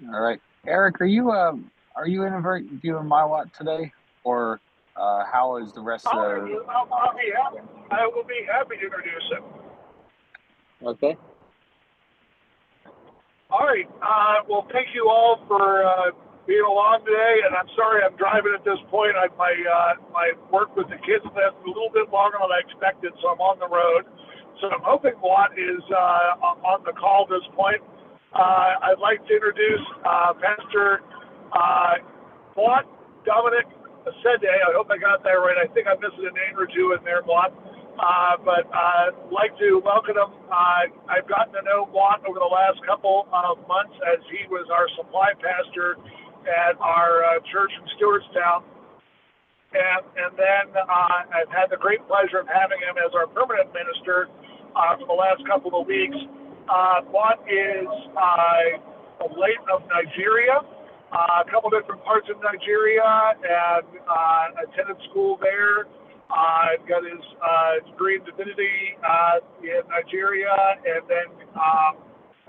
All right, Eric, are you interviewing my lot today, or how is the rest of the? I'll be happy. I will be happy to introduce him. Okay. All right. Well, thank you all for being along today. And I'm sorry I'm driving at this point. My work with the kids lasted a little bit longer than I expected, so I'm on the road. So I'm hoping Mwat is on the call at this point. I'd like to introduce Pastor Mwat Asedeh. I hope I got that right. I think I'm missing a name or two in there, Mwat. But I'd like to welcome him. I've gotten to know Mwat over the last couple of months as he was our supply pastor at our church in Stewardstown. And then I've had the great pleasure of having him as our permanent minister for the last couple of weeks. Mwat is late of Nigeria, a couple different parts of Nigeria, and attended school there. Got his degree in divinity in Nigeria, and then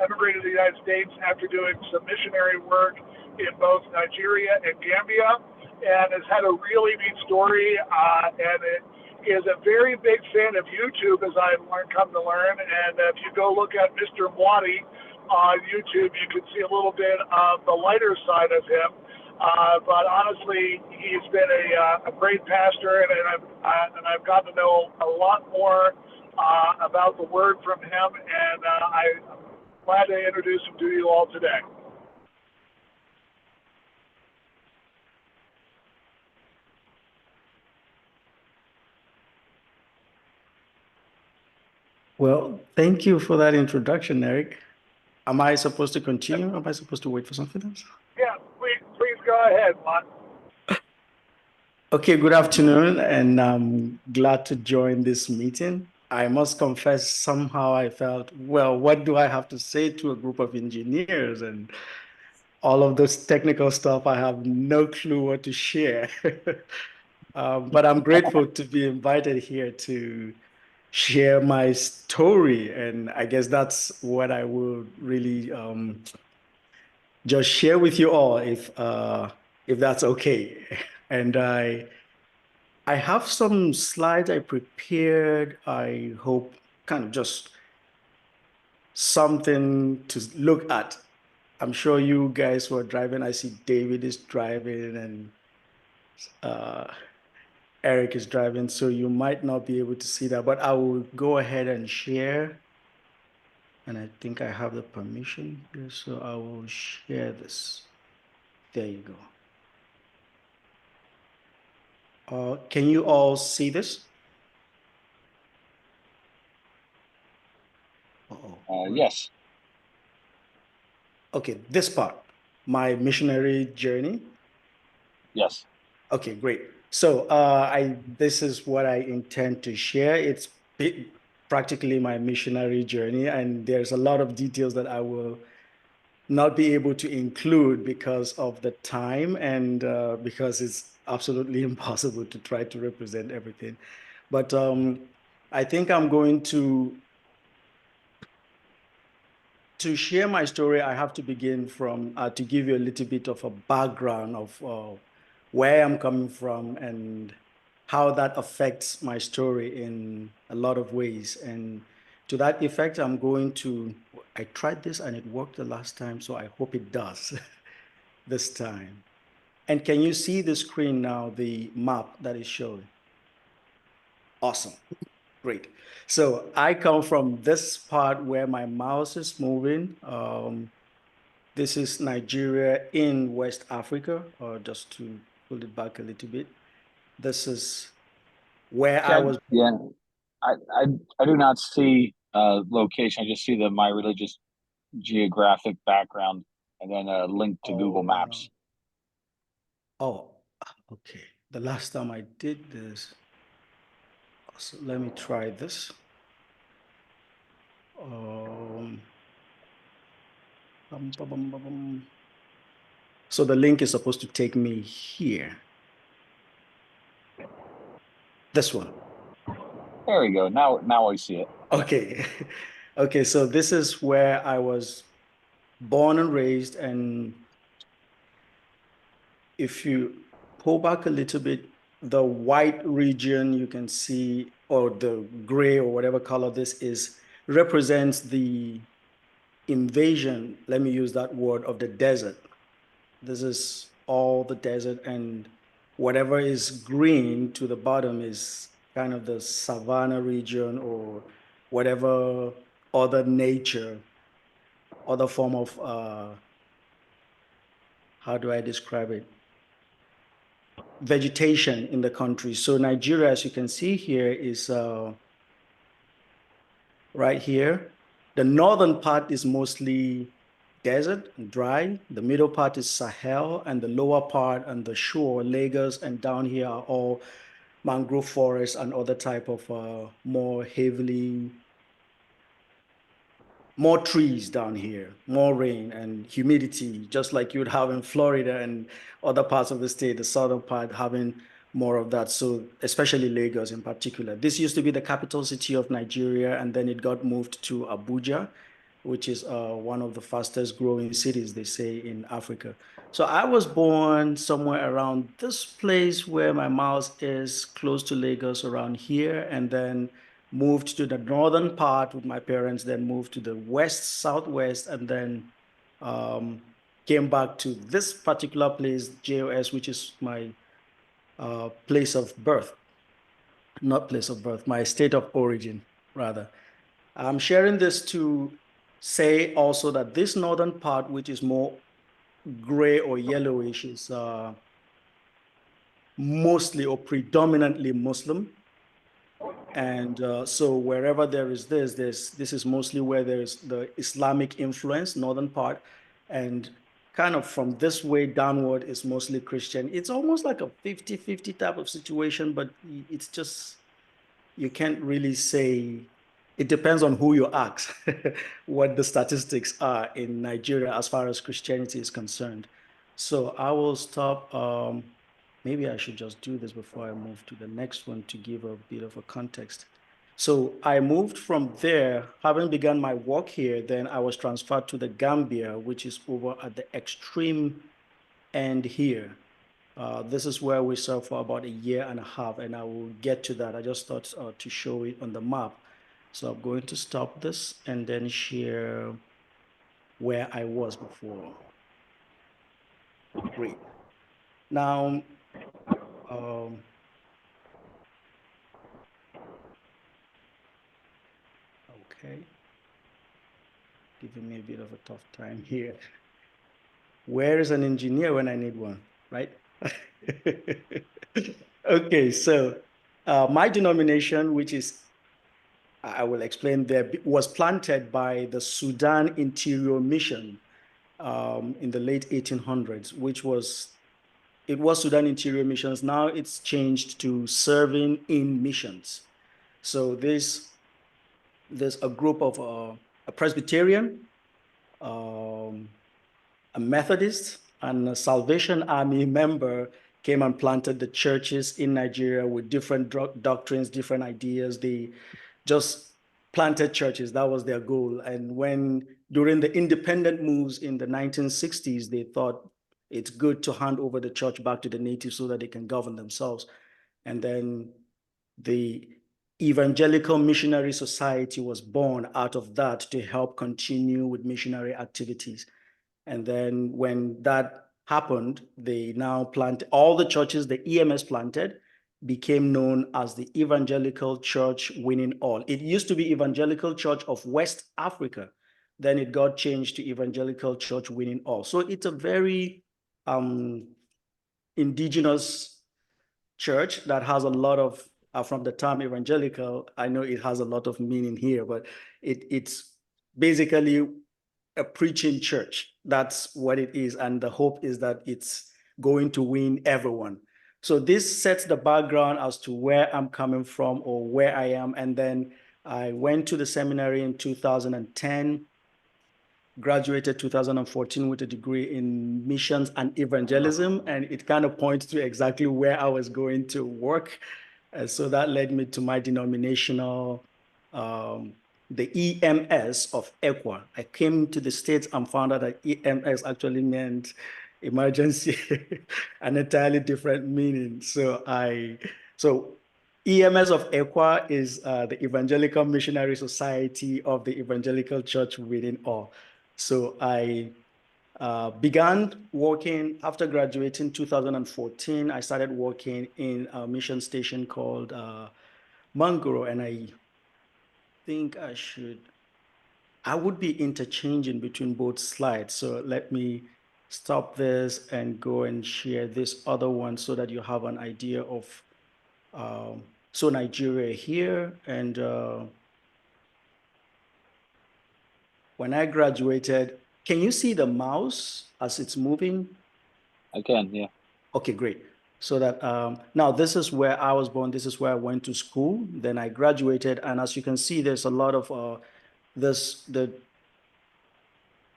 emigrated to the United States after doing some missionary work in both Nigeria and Gambia, and has had a really neat story, and it is a very big fan of YouTube, as I've come to learn. And if you go look at Mr. Mwati on YouTube, you can see a little bit of the lighter side of him. But honestly, he's been a great pastor, and I've gotten to know a lot more about the word from him, and I'm glad to introduce him to you all today. Well, thank you for that introduction, Eric. Am I supposed to continue? Am I supposed to wait for something else? Yeah, please go ahead, Mwat. Okay, good afternoon, and I'm glad to join this meeting. I must confess, somehow I felt, well, what do I have to say to a group of engineers and all of this technical stuff? I have no clue what to share. But I'm grateful to be invited here to share my story, and I guess that's what I will really just share with you all, if that's okay. And I have some slides I prepared. I hope kind of just something to look at. I'm sure you guys were driving. I see David is driving and Eric is driving, so you might not be able to see that, but I will go ahead and share. And I think I have the permission here, so I will share this. There you go. Can you all see this? Yes. Okay, this part, my missionary journey. Yes. Okay, great. So this is what I intend to share. It's practically my missionary journey, and there's a lot of details that I will not be able to include because of the time and because it's absolutely impossible to try to represent everything. But I think I'm going to share my story. I have to begin from to give you a little bit of a background of where I'm coming from and how that affects my story in a lot of ways. And to that effect, I tried this and it worked the last time, so I hope it does this time. And can you see the screen now, the map that is showing? Awesome, great. So I come from this part where my mouse is moving. This is Nigeria in West Africa, or just to pull it back a little bit. This is where I was. Yeah. I do not see location. I just see my religious geographic background and then a link to Google Maps. Oh, okay. The last time I did this, so let me try this. So the link is supposed to take me here. This one. There we go. Now I see it. Okay. Okay, so this is where I was born and raised. And if you pull back a little bit, the white region you can see, or the gray or whatever color this is, represents the invasion, let me use that word, of the desert. This is all the desert, and whatever is green to the bottom is kind of the savanna region, or whatever other nature, other form of, how do I describe it? Vegetation in the country. So Nigeria, as you can see here, is right here. The northern part is mostly desert and dry. The middle part is Sahel, and the lower part and the shore, Lagos, and down here are all mangrove forests and other type of more trees down here, more rain and humidity, just like you would have in Florida and other parts of the state, the southern part having more of that. So especially Lagos in particular. This used to be the capital city of Nigeria, and then it got moved to Abuja, which is one of the fastest growing cities, they say, in Africa. So I was born somewhere around this place where my mouth is, close to Lagos, around here, and then moved to the northern part with my parents, then moved to the west, southwest, and then came back to this particular place, JOS, which is my place of birth, not place of birth, my state of origin, rather. I'm sharing this to say also that this northern part, which is more gray or yellowish, is mostly or predominantly Muslim. And so wherever there is this is mostly where there's the Islamic influence, northern part, and kind of from this way downward is mostly Christian. It's almost like a 50-50 type of situation, but it's just, you can't really say. It depends on who you ask what the statistics are in Nigeria as far as Christianity is concerned. So I will stop. Maybe I should just do this before I move to the next one to give a bit of a context. So I moved from there, having begun my work here, then I was transferred to the Gambia, which is over at the extreme end here. This is where we served for about 1.5 years, and I will get to that. I just thought to show it on the map. So I'm going to stop this and then share where I was before. Great. Now, okay, giving me a bit of a tough time here. Where is an engineer when I need one, right? Okay, so my denomination, which is, I will explain there, was planted by the Sudan Interior Mission in the late 1800s, which was, it was Sudan Interior Missions. Now it's changed to Serving in Missions. So there's a group of a Presbyterian, a Methodist, and a Salvation Army member came and planted the churches in Nigeria with different doctrines, different ideas. They just planted churches. That was their goal. And when, during the independent moves in the 1960s, they thought it's good to hand over the church back to the natives so that they can govern themselves. And then the Evangelical Missionary Society was born out of that to help continue with missionary activities. And then when that happened, they now plant all the churches the EMS planted became known as the Evangelical Church Winning All. It used to be Evangelical Church of West Africa. Then it got changed to Evangelical Church Winning All. So it's a very indigenous church that has a lot of, from the term evangelical, I know it has a lot of meaning here, but it's basically a preaching church. That's what it is. And the hope is that it's going to win everyone. So this sets the background as to where I'm coming from or where I am. And then I went to the seminary in 2010, graduated 2014 with a degree in missions and evangelism. And it kind of points to exactly where I was going to work. So that led me to my denominational the EMS of ECWA. I came to the States and found out that EMS actually meant emergency, an entirely different meaning. So EMS of ECWA is the Evangelical Missionary Society of the Evangelical Church within all. So I began working after graduating 2014. I started working in a mission station called Mangoro, and I think I would be interchanging between both slides. So let me stop this and go and share this other one so that you have an idea of, so Nigeria here. And when I graduated, can you see the mouse as it's moving? I can, yeah. Okay, great. So that now this is where I was born. This is where I went to school. Then I graduated, and as you can see, there's a lot of the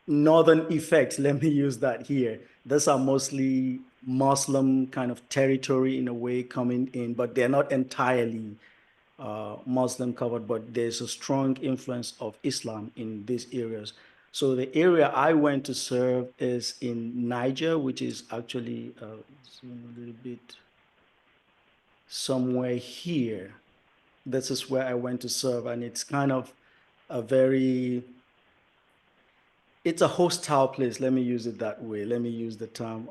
northern effects. Let me use that here. These are mostly Muslim kind of territory in a way coming in, but they're not entirely Muslim covered, but there's a strong influence of Islam in these areas. So the area I went to serve is in Niger, which is actually zoom a little bit somewhere here. This is where I went to serve, and it's kind of it's a hostile place. Let me use it that way. Let me use the term,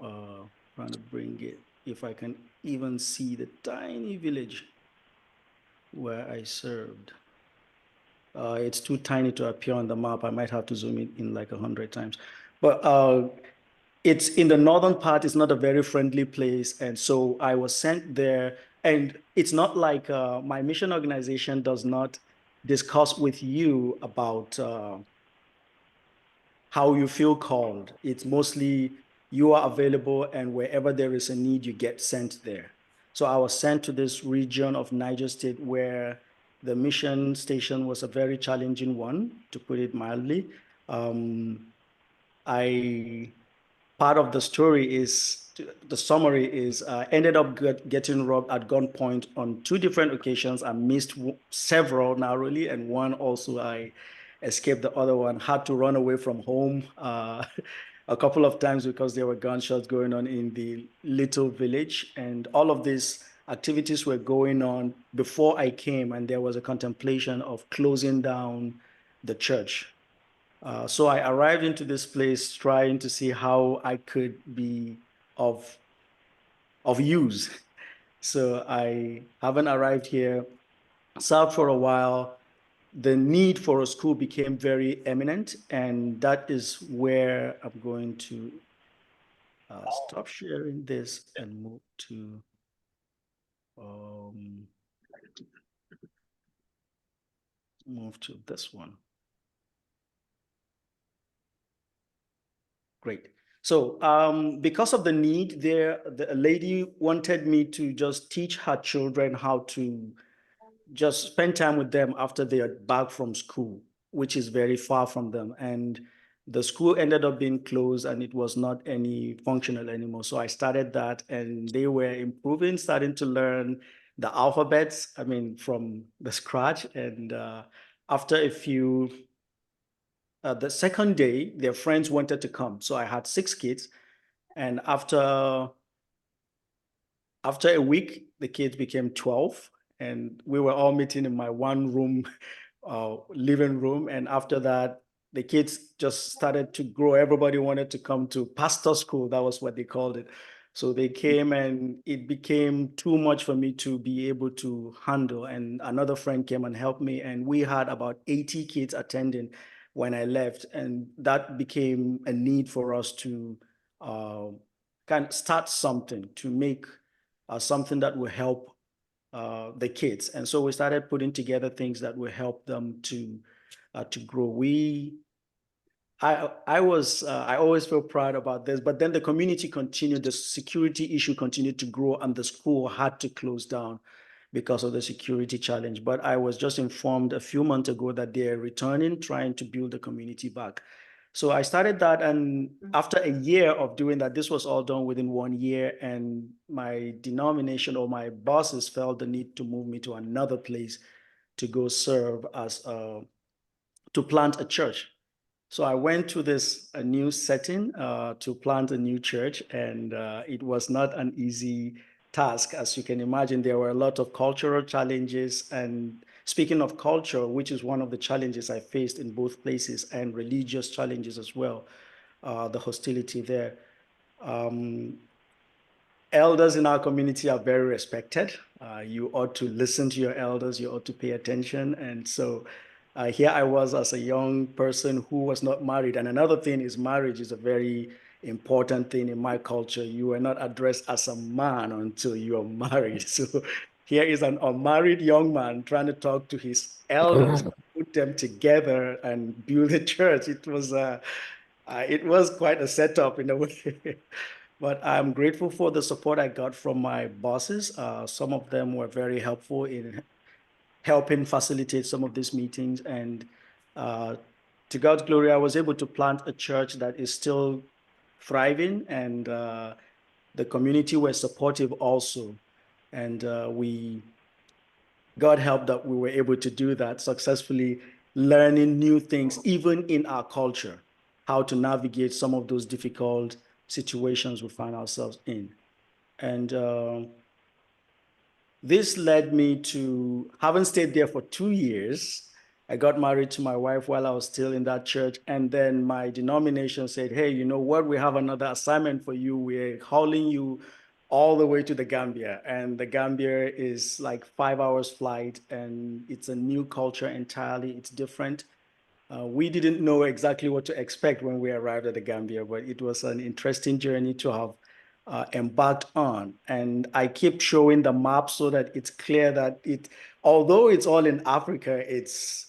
trying to bring it, if I can even see the tiny village where I served. It's too tiny to appear on the map. I might have to zoom in like 100 times. But it's in the northern part. It's not a very friendly place. And so I was sent there. And it's not like my mission organization does not discuss with you about how you feel called. It's mostly you are available, and wherever there is a need, you get sent there. So I was sent to this region of Niger State where the mission station was a very challenging one, to put it mildly. Part of the story is, the summary is, ended up getting robbed at gunpoint on 2 different occasions. I missed several narrowly, and one also I escaped the other one. Had to run away from home a couple of times because there were gunshots going on in the little village, and all of these activities were going on before I came, and there was a contemplation of closing down the church. So I arrived into this place trying to see how I could be of use. So I haven't arrived here, served for a while. The need for a school became very eminent, and that is where I'm going to stop sharing this and move to this one. Great. So because of the need there, the lady wanted me to just teach her children how to just spend time with them after they are back from school, which is very far from them. And the school ended up being closed, and it was not any functional anymore. So I started that, and they were improving, starting to learn the alphabets, I mean, from the scratch. And after a few, the second day, their friends wanted to come. So I had 6 kids. And after a week, the kids became 12. And we were all meeting in my one room, living room. And after that, the kids just started to grow. Everybody wanted to come to pastor school. That was what they called it. So they came, and it became too much for me to be able to handle. And another friend came and helped me. And we had about 80 kids attending when I left. And that became a need for us to kind of start something, to make something that will help the kids. And so we started putting together things that will help them to grow. I always feel proud about this, but then the community continued, the security issue continued to grow, and the school had to close down because of the security challenge. But I was just informed a few months ago that they're returning, trying to build the community back. So I started that, and after a year of doing that, this was all done within 1 year, and my denomination or my bosses felt the need to move me to another place to go serve as a to plant a church. So I went to a new setting to plant a new church, and it was not an easy task. As you can imagine, there were a lot of cultural challenges. And speaking of culture, which is one of the challenges I faced in both places, and religious challenges as well, the hostility there. Elders in our community are very respected. You ought to listen to your elders, you ought to pay attention. And so here I was as a young person who was not married. And another thing is, marriage is a very important thing in my culture. You are not addressed as a man until you are married. So here is an unmarried young man trying to talk to his elders, put them together and build a church. It was quite a setup in a way. But I'm grateful for the support I got from my bosses. Some of them were very helpful in helping facilitate some of these meetings. And to God's glory, I was able to plant a church that is still thriving, and the community were supportive also. And God helped that we were able to do that successfully, learning new things, even in our culture, how to navigate some of those difficult situations we find ourselves in. And this led me to, having stayed there for 2 years, I got married to my wife while I was still in that church. And then my denomination said, hey, you know what? We have another assignment for you. We're hauling you all the way to the Gambia. And the Gambia is like 5 hours flight, and it's a new culture entirely. It's different. We didn't know exactly what to expect when we arrived at the Gambia, but it was an interesting journey to have embarked on. And I keep showing the map so that it's clear that although it's all in Africa, it's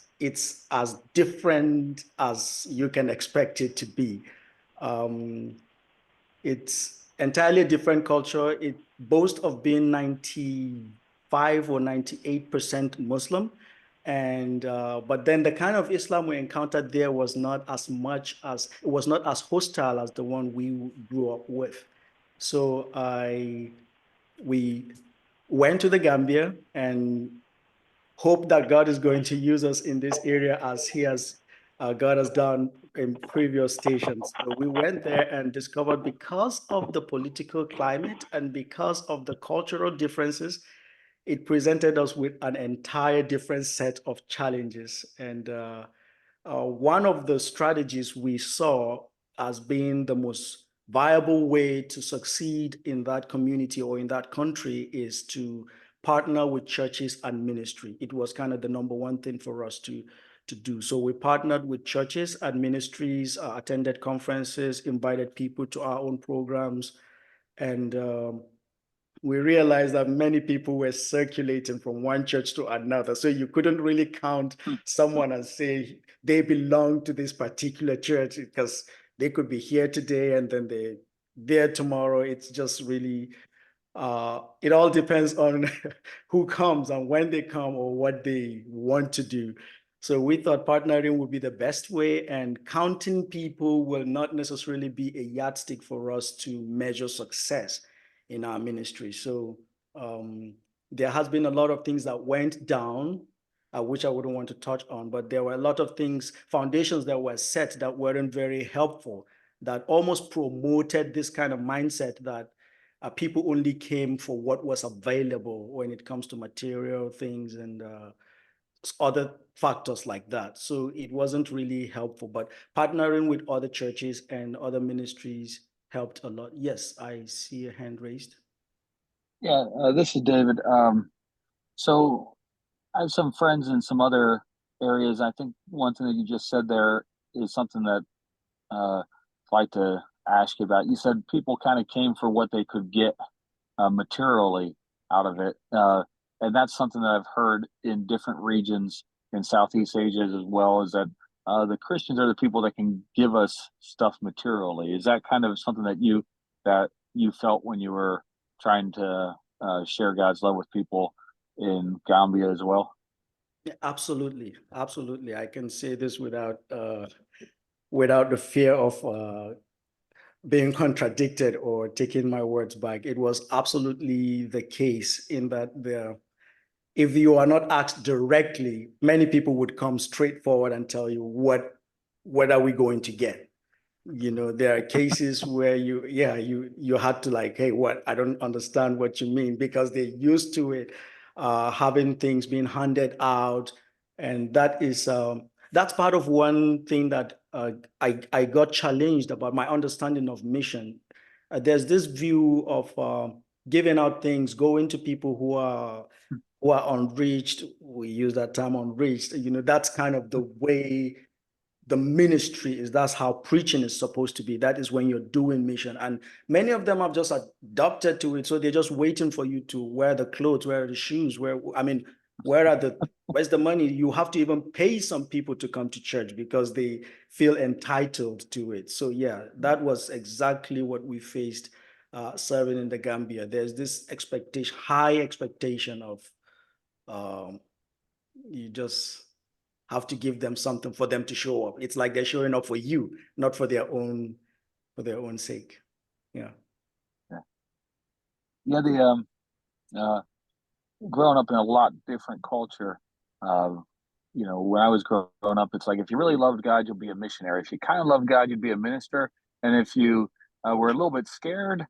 as different as you can expect it to be. It's entirely a different culture. It boasts of being 95 or 98% Muslim. And but then the kind of Islam we encountered there was not as hostile as the one we grew up with. So we went to the Gambia and hope that God is going to use us in this area as God has done in previous stations. So we went there and discovered, because of the political climate and because of the cultural differences, it presented us with an entire different set of challenges. And one of the strategies we saw as being the most viable way to succeed in that community or in that country is to partner with churches and ministry. It was kind of the number one thing for us to do. So we partnered with churches and ministries, attended conferences, invited people to our own programs, and we realized that many people were circulating from one church to another. So you couldn't really count someone and say they belong to this particular church, because they could be here today and then they're there tomorrow. It's just really, it all depends on who comes and when they come or what they want to do. So we thought partnering would be the best way, and counting people will not necessarily be a yardstick for us to measure success in our ministry. So there has been a lot of things that went down, which I wouldn't want to touch on, but there were a lot of things, foundations that were set that weren't very helpful, that almost promoted this kind of mindset that people only came for what was available when it comes to material things and other factors like that. So it wasn't really helpful, but partnering with other churches and other ministries helped a lot. Yes, I see a hand raised. Yeah, this is David. So I have some friends in some other areas. I think one thing that you just said there is something that I'd like to ask you about. You said people kind of came for what they could get materially out of it. And that's something that I've heard in different regions in Southeast Asia as well, is that the Christians are the people that can give us stuff materially. Is that kind of something that you felt when you were trying to share God's love with people in Gambia as well? Yeah, absolutely. Absolutely. I can say this without the fear of being contradicted or taking my words back. It was absolutely the case, in that if you are not asked directly, many people would come straight forward and tell you, what are we going to get? You know, there are cases where you had to like, hey, what? I don't understand what you mean, because they're used to it, having things being handed out. And that is, that's part of one thing that I got challenged about my understanding of mission. There's this view of giving out things, going to people who are unreached. We use that term, unreached. You know, that's kind of the way the ministry is. That's how preaching is supposed to be. That is when you're doing mission. And many of them have just adopted to it. So they're just waiting for you to wear the clothes, wear the shoes, where's the money? You have to even pay some people to come to church because they feel entitled to it. So yeah, that was exactly what we faced serving in the Gambia. There's this expectation, high expectation of you just have to give them something for them to show up. It's like they're showing up for you, not for their own sake. Yeah. Yeah. The growing up in a lot different culture, you know, when I was growing up, it's like if you really loved God, you'll be a missionary. If you kind of love God, you'd be a minister. And if you were a little bit scared,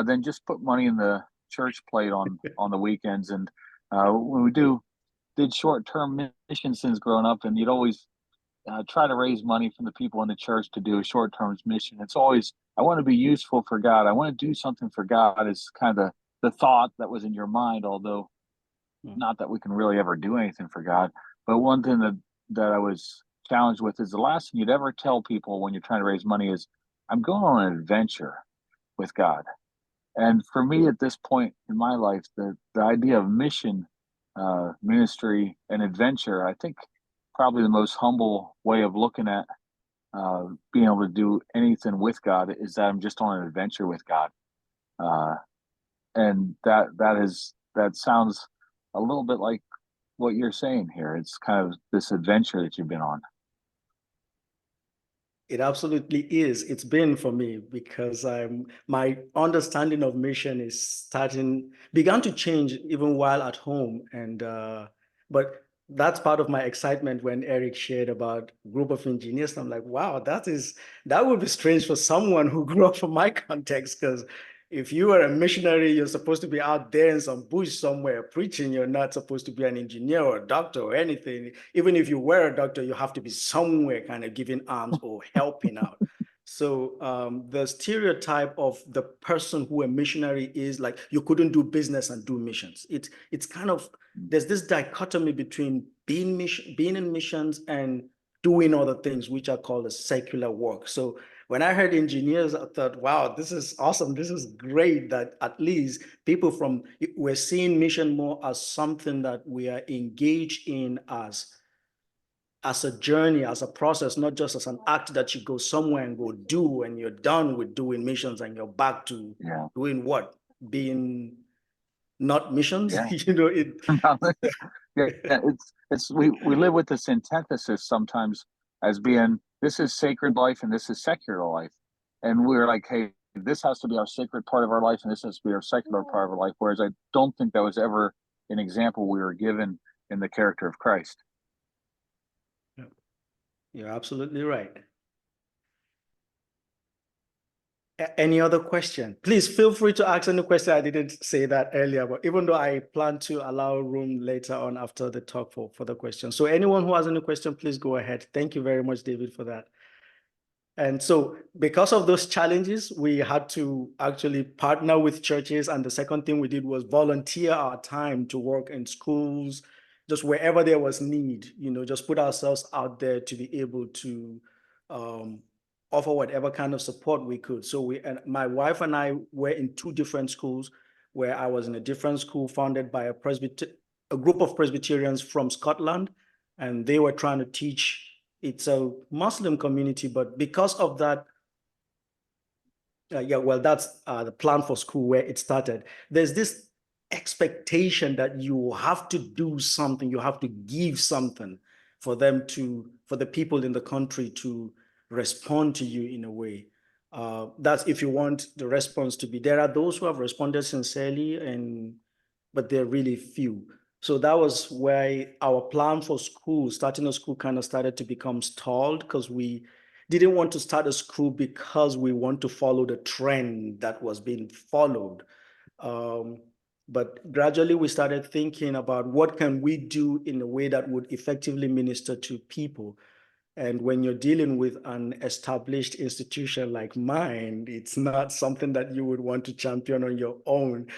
then just put money in the church plate on the weekends. And when we did short-term missions since growing up, and you'd always try to raise money from the people in the church to do a short-term mission. It's always, I want to be useful for God. I want to do something for God is kind of the thought that was in your mind, although not that we can really ever do anything for God. But one thing that I was challenged with is the last thing you'd ever tell people when you're trying to raise money is, I'm going on an adventure with God. And for me at this point in my life, the idea of mission, ministry, and adventure, I think probably the most humble way of looking at being able to do anything with God is that I'm just on an adventure with God. And that sounds a little bit like what you're saying here. It's kind of this adventure that you've been on. It absolutely is. It's been for me, because my understanding of mission began to change even while at home. And but that's part of my excitement when Eric shared about group of engineers. I'm like, wow, that would be strange for someone who grew up from my context, because if you are a missionary, you're supposed to be out there in some bush somewhere preaching. You're not supposed to be an engineer or a doctor or anything. Even if you were a doctor, you have to be somewhere kind of giving arms or helping out. So the stereotype of the person who a missionary is like, you couldn't do business and do missions. It's kind of, there's this dichotomy between being in missions and doing other things, which are called a secular work. So when I heard engineers, I thought, wow, this is awesome. This is great that at least we're seeing mission more as something that we are engaged in as a journey, as a process, not just as an act that you go somewhere and go do, and you're done with doing missions and you're back to doing what? Being not missions, Yeah. you know, we live with this antithesis sometimes as being, this is sacred life and this is secular life. And we're like, hey, this has to be our sacred part of our life and this has to be our secular part of our life. Whereas I don't think that was ever an example we were given in the character of Christ. You're absolutely right. Any other question? Please feel free to ask any question. I didn't say that earlier, but even though I plan to allow room later on after the talk for further questions. So anyone who has any question, please go ahead. Thank you very much, David, for that. And so because of those challenges, we had to actually partner with churches. And the second thing we did was volunteer our time to work in schools, just wherever there was need, you know, just put ourselves out there to be able to offer whatever kind of support we could. So my wife and I were in two different schools, where I was in a different school founded by a group of Presbyterians from Scotland, and they were trying to teach. It's a Muslim community, but because of that, that's the plan for school where it started. There's this expectation that you have to do something, you have to give something for the people in the country to respond to you in a way. That's if you want the response to be. There are those who have responded sincerely, but they're really few. So that was where our plan for school, starting a school, kind of started to become stalled, because we didn't want to start a school because we want to follow the trend that was being followed. But gradually we started thinking about what can we do in a way that would effectively minister to people. And when you're dealing with an established institution like mine, it's not something that you would want to champion on your own.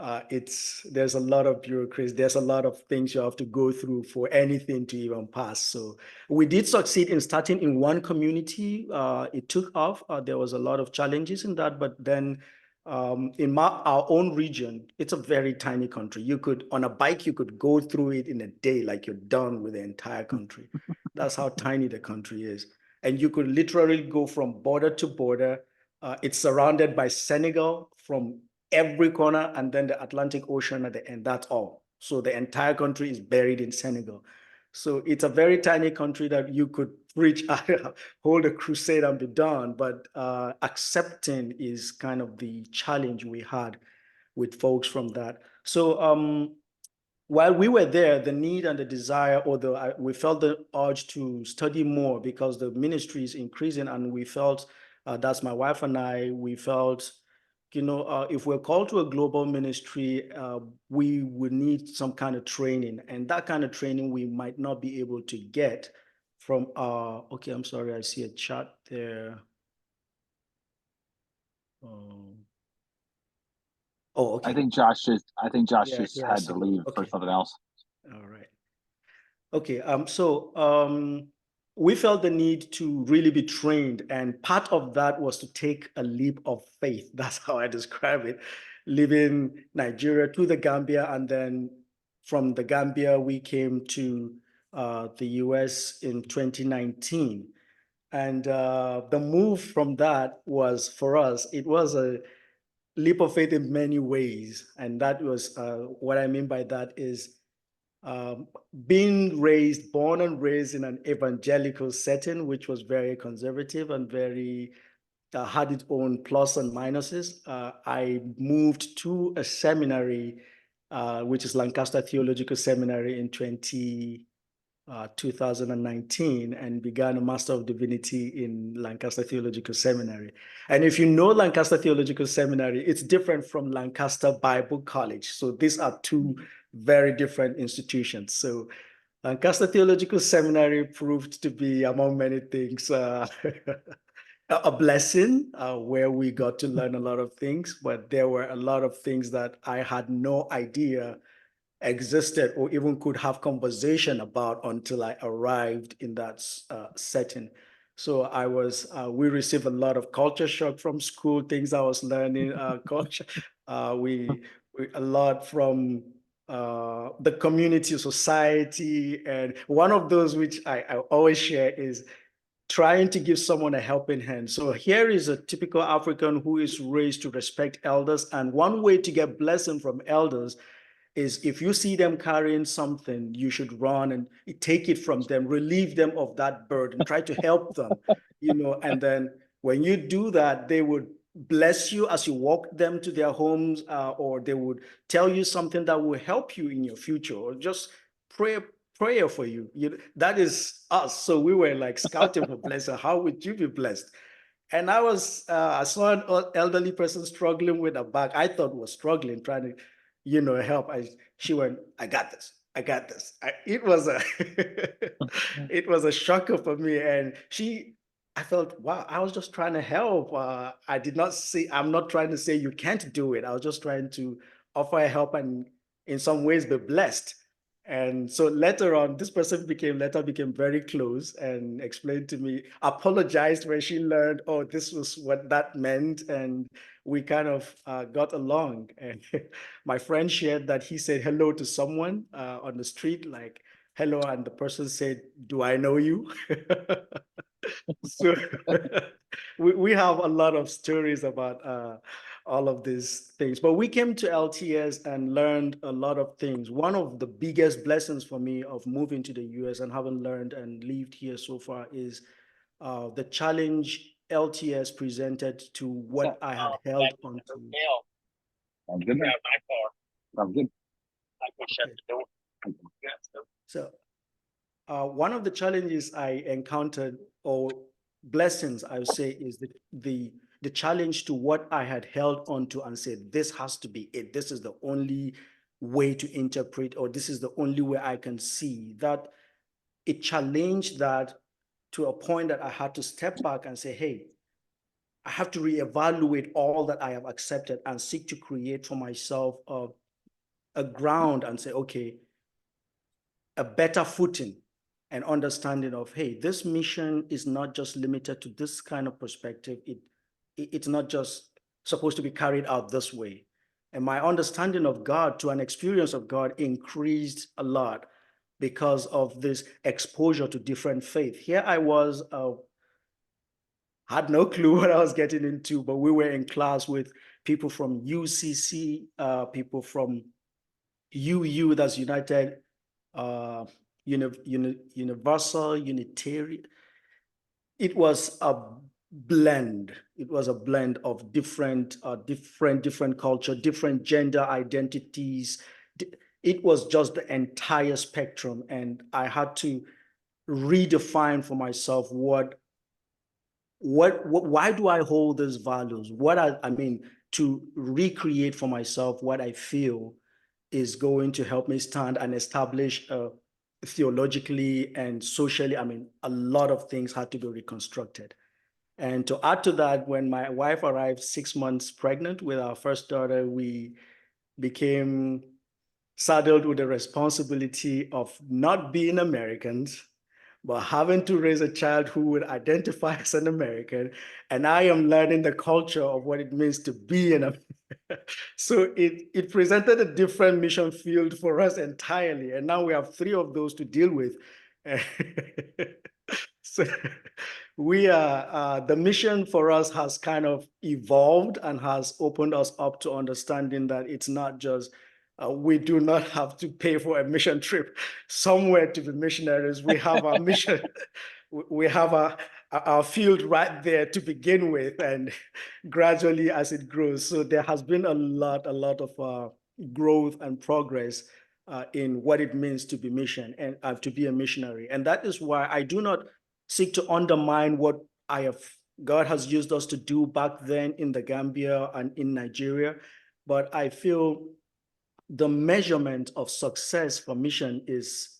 There's a lot of bureaucracy. There's a lot of things you have to go through for anything to even pass. So we did succeed in starting in one community. It took off. There was a lot of challenges in that, but then in our own region, it's a very tiny country. On a bike, you could go through it in a day, like you're done with the entire country. That's how tiny the country is. And you could literally go from border to border. It's surrounded by Senegal from every corner, and then the Atlantic Ocean at the end. That's all. So the entire country is buried in Senegal. So it's a very tiny country that you could preach, hold a crusade and be done. But accepting is kind of the challenge we had with folks from that. So while we were there, the need and the desire, we felt the urge to study more because the ministry is increasing, and we felt, that's my wife and I, we felt, if we're called to a global ministry, we would need some kind of training, and that kind of training we might not be able to get from okay, I'm sorry, I see a chat there. Oh, okay. I think Josh just Yeah, had to leave for something else. All right. Okay, so we felt the need to really be trained, and part of that was to take a leap of faith. That's how I describe it. Leaving Nigeria to the Gambia, and then from the Gambia, we came to the US in 2019. And the move from that was, for us, it was a leap of faith in many ways. And that was, what I mean by that is, being born and raised in an evangelical setting, which was very conservative and very had its own plus and minuses. I moved to a seminary, which is Lancaster Theological Seminary, in 2019, and began a Master of Divinity in Lancaster Theological Seminary. And if you know Lancaster Theological Seminary, it's different from Lancaster Bible College. So these are two very different institutions. So Lancaster Theological Seminary proved to be, among many things, a blessing, where we got to learn a lot of things, but there were a lot of things that I had no idea existed or even could have conversation about until I arrived in that setting. So we received a lot of culture shock from school, things I was learning, culture. A lot from the community, society. And one of those which I always share is trying to give someone a helping hand. So here is a typical African who is raised to respect elders. And one way to get blessing from elders is, if you see them carrying something, you should run and take it from them, relieve them of that burden, try to help them, and then when you do that, they would bless you as you walk them to their homes, or they would tell you something that will help you in your future, or just prayer for you. That is us. So we were like scouting for blessing. How would you be blessed? And I saw an elderly person struggling with a bag. I thought was struggling, trying to help. She went, I got this. It was a shocker for me. And I felt, wow, I was just trying to help. I'm not trying to say you can't do it. I was just trying to offer help and in some ways be blessed. And so later on, this person became very close and explained to me, apologized when she learned, oh, this was what that meant. And we kind of got along. And my friend shared that he said hello to someone on the street, like, hello. And the person said, do I know you? So we have a lot of stories about all of these things. But we came to LTS and learned a lot of things. One of the biggest blessings for me of moving to the US and having learned and lived here so far is the challenge LTS presented to what I had held onto. Sounds good. Sounds good. Okay. So one of the challenges I encountered, or blessings I would say, is the challenge to what I had held onto and said, this has to be it. This is the only way to interpret, or this is the only way I can see that. It challenged that to a point that I had to step back and say, hey, I have to reevaluate all that I have accepted and seek to create for myself a ground and say, okay, a better footing and understanding of, hey, this mission is not just limited to this kind of perspective. It's not just supposed to be carried out this way. And my understanding of God, to an experience of God, increased a lot because of this exposure to different faith. Here I was, had no clue what I was getting into, but we were in class with people from UCC, people from UU, that's United Universal Unitarian. It was a blend. It was a blend of different culture, different gender identities. It was just the entire spectrum, and I had to redefine for myself why do I hold these values? I mean, to recreate for myself what I feel is going to help me stand and establish theologically and socially. I mean, a lot of things had to be reconstructed. And to add to that, when my wife arrived 6 months pregnant with our first daughter, we became saddled with the responsibility of not being Americans, but having to raise a child who would identify as an American. And I am learning the culture of what it means to be an American. So it presented a different mission field for us entirely. And now we have 3 of those to deal with. So we are, the mission for us has kind of evolved and has opened us up to understanding that it's not just, we do not have to pay for a mission trip somewhere to be missionaries. We have our mission, we have our field right there to begin with, and gradually as it grows. So there has been a lot of growth and progress in what it means to be mission and to be a missionary. And that is why I do not seek to undermine what God has used us to do back then in the Gambia and in Nigeria. But I feel the measurement of success for mission is,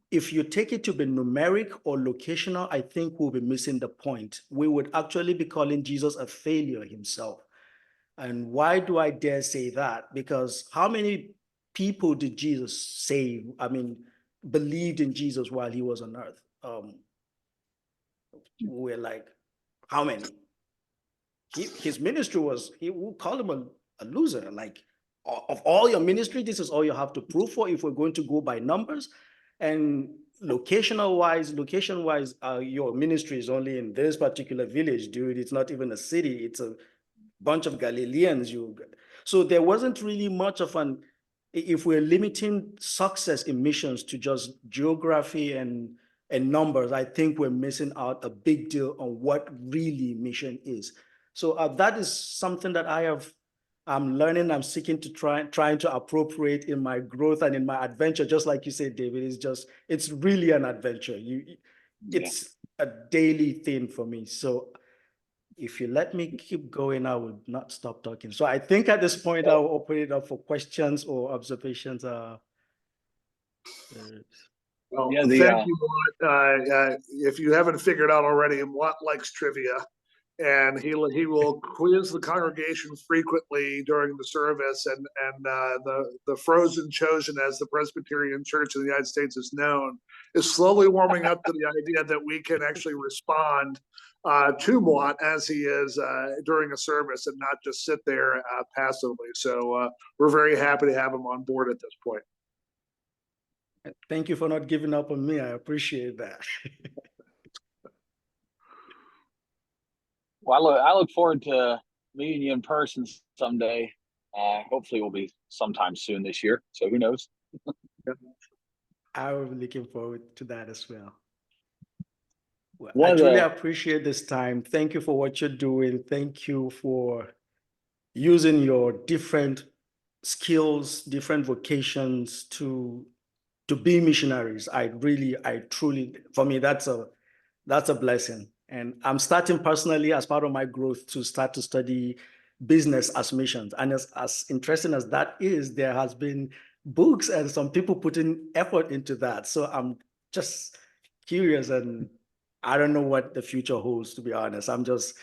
if you take it to be numeric or locational, I think we'll be missing the point. We would actually be calling Jesus a failure himself. And why do I dare say that? Because how many people did Jesus save? I mean, believed in Jesus while he was on earth? We're like, how many? His ministry was, he would call him a loser. Like, of all your ministry, this is all you have to prove for if we're going to go by numbers. And location-wise, your ministry is only in this particular village, dude. It's not even a city. It's a bunch of Galileans. So there wasn't really much of an, if we're limiting success in missions to just geography and numbers, I think we're missing out a big deal on what really mission is. So that is something that I'm learning, I'm seeking to trying to appropriate in my growth and in my adventure. Just like you said, David, it's really an adventure. It's a daily thing for me. So if you let me keep going, I will not stop talking. So I think at this point, I'll open it up for questions or observations. Well, thank you, Mwat. If you haven't figured out already, Mwat likes trivia, and he will quiz the congregation frequently during the service. And the frozen chosen, as the Presbyterian Church in the United States is known, is slowly warming up to the idea that we can actually respond to Mwat as he is during a service and not just sit there passively. So we're very happy to have him on board at this point. Thank you for not giving up on me. I appreciate that. Well, I look forward to meeting you in person someday. Hopefully, we'll be sometime soon this year. So who knows? I will be looking forward to that as well. I truly appreciate this time. Thank you for what you're doing. Thank you for using your different skills, different vocations to be missionaries. I truly, for me, that's a blessing. And I'm starting personally as part of my growth to start to study business as missions. And as interesting as that is, there has been books and some people putting effort into that. So I'm just curious, and I don't know what the future holds, to be honest. I'm just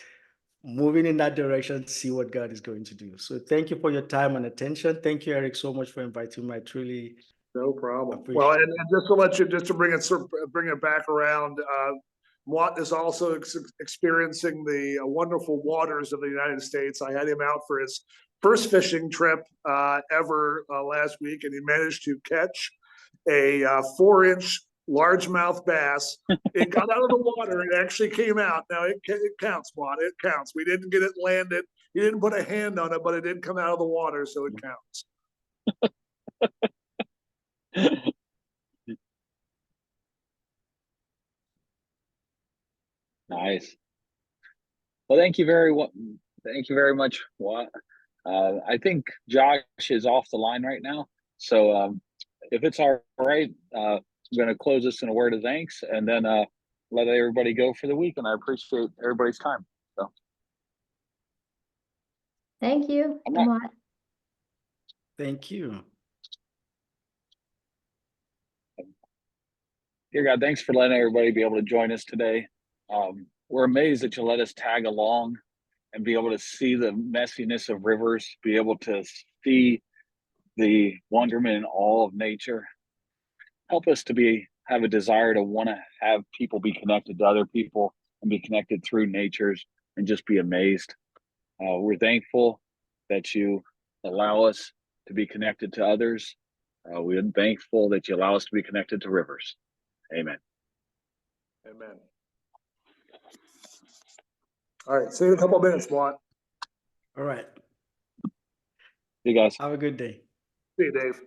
moving in that direction to see what God is going to do. So thank you for your time and attention. Thank you, Eric, so much for inviting me. I truly No problem. appreciate Well, it. and just to bring it back around, Mwat is also experiencing the wonderful waters of the United States. I had him out for his first fishing trip ever last week, and he managed to catch a 4-inch largemouth bass. It got out of the water. It actually came out. Now it counts, Mwat. It counts. We didn't get it landed. He didn't put a hand on it, but it did come out of the water, so it counts. Nice. Well, thank you very much, Mwat. I think Josh is off the line right now, so if it's all right, I'm going to close this in a word of thanks, and then let everybody go for the week. And I appreciate everybody's time. So, Thank you, I'm not- Mwat. Thank you. Dear God, thanks for letting everybody be able to join us today. We're amazed that you let us tag along and be able to see the messiness of rivers, be able to see the wonderment and awe of nature. Help us to have a desire to want to have people be connected to other people and be connected through natures and just be amazed. We're thankful that you allow us to be connected to others. We're thankful that you allow us to be connected to rivers. Amen. Amen. All right. See you in a couple of minutes, Mwat. All right. See you guys. Have a good day. See you, Dave.